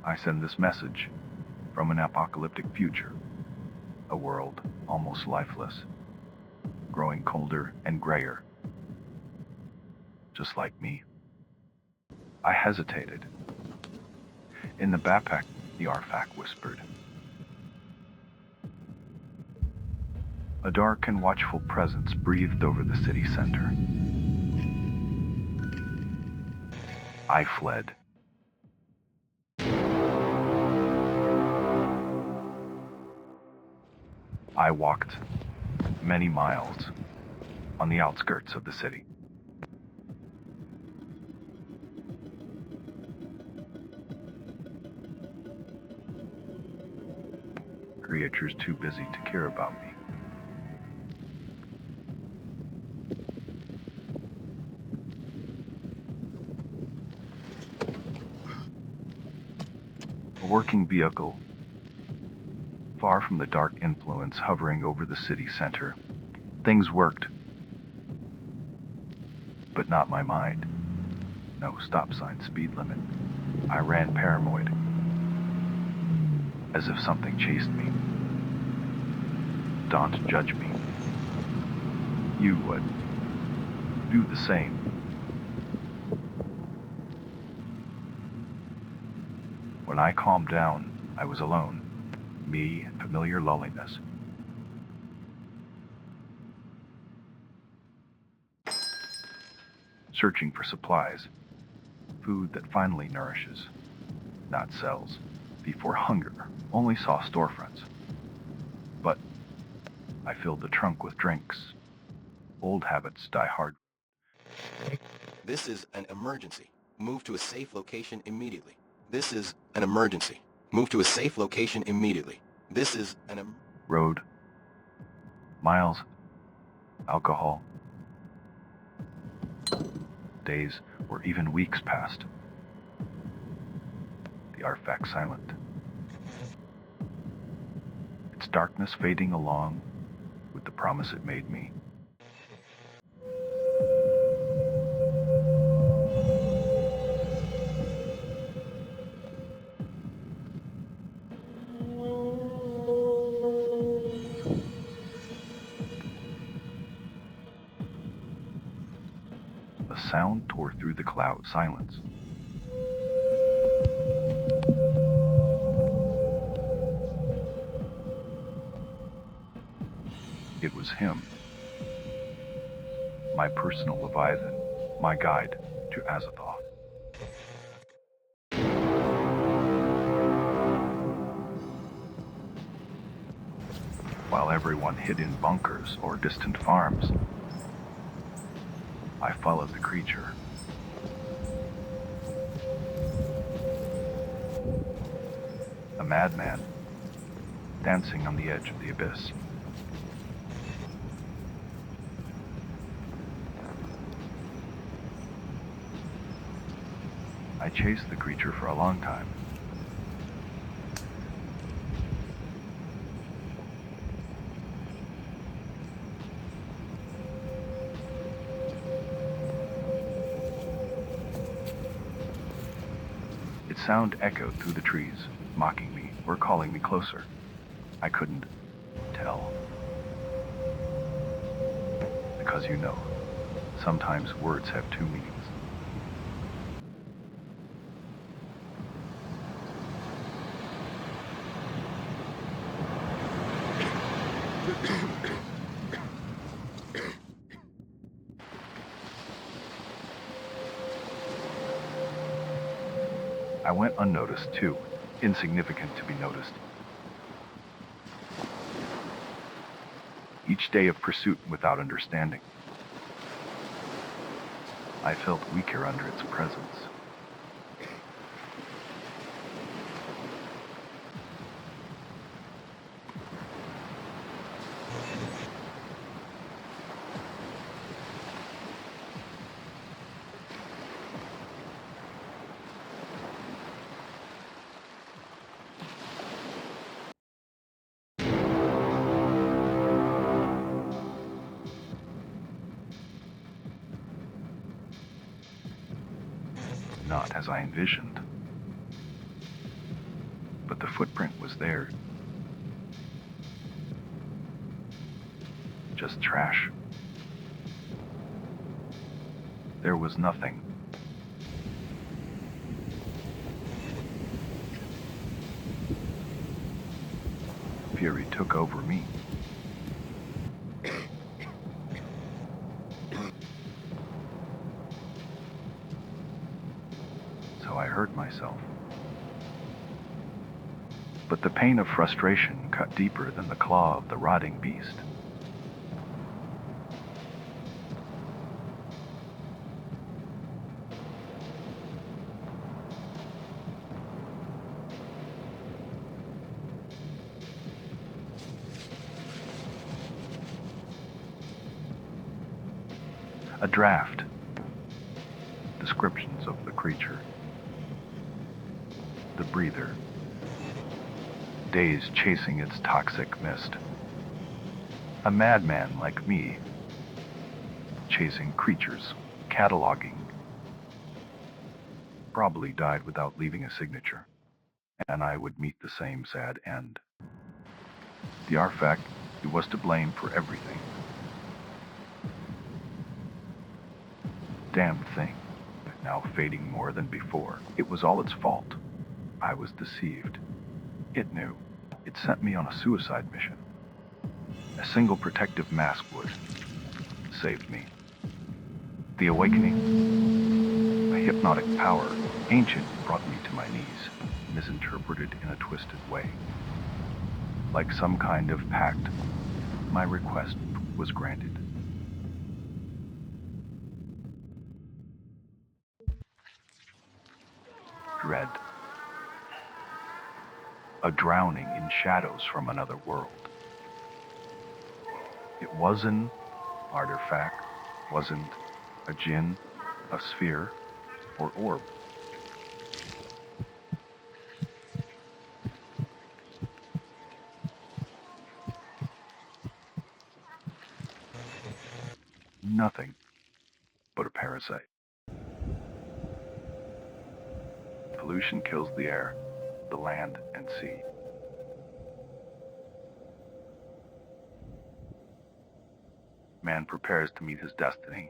I send this message from an apocalyptic future, a world almost lifeless, growing colder and grayer, just like me. I hesitated. In the backpack, the artifact whispered. A dark and watchful presence breathed over the city center. I fled. I walked many miles on the outskirts of the city. Creatures too busy to care about me. A working vehicle, far from the dark influence hovering over the city center. Things worked, but not my mind. No stop sign, speed limit. I ran paranoid, as if something chased me. Don't judge me. You would do the same. When I calmed down, I was alone. Me and familiar loneliness. Searching for supplies. Food that finally nourishes, not sells. Before hunger only saw storefronts. But I filled the trunk with drinks. Old habits die hard. This is an emergency. Move to a safe location immediately. This is an emergency. Move to a safe location immediately. This is an Road. Miles. Alcohol. Days or even weeks passed. The artifact silent. Its darkness fading along with the promise it made me. A sound tore through the cloud silence. It was him. My personal Leviathan, my guide to Azathoth. While everyone hid in bunkers or distant farms, I followed the creature. A madman, dancing on the edge of the abyss. I chased the creature for a long time. Its sound echoed through the trees, mocking me or calling me closer. I couldn't tell. Because you know, sometimes words have two meanings. I went unnoticed too, insignificant to be noticed. Each day of pursuit without understanding. I felt weaker under its presence. Not as I envisioned. but the footprint was there. Just trash. There was nothing. Fury took over me. So I hurt myself. But the pain of frustration cut deeper than the claw of the rotting beast. A draft. Descriptions of the creature. The breather. Days chasing its toxic mist. A madman like me, chasing creatures, cataloging. Probably died without leaving a signature, and I would meet the same sad end. The artifact, he was to blame for everything. Damned thing, now fading more than before. It was all its fault. I was deceived. It knew. It sent me on a suicide mission. A single protective mask would save me. The awakening, a hypnotic power, ancient, brought me to my knees, misinterpreted in a twisted way. Like some kind of pact, my request was granted. Dread. A drowning in shadows from another world. It was an artifact, wasn't a djinn, a sphere, or orb. Nothing but a parasite. Pollution kills the air, the land, and sea. Man prepares to meet his destiny.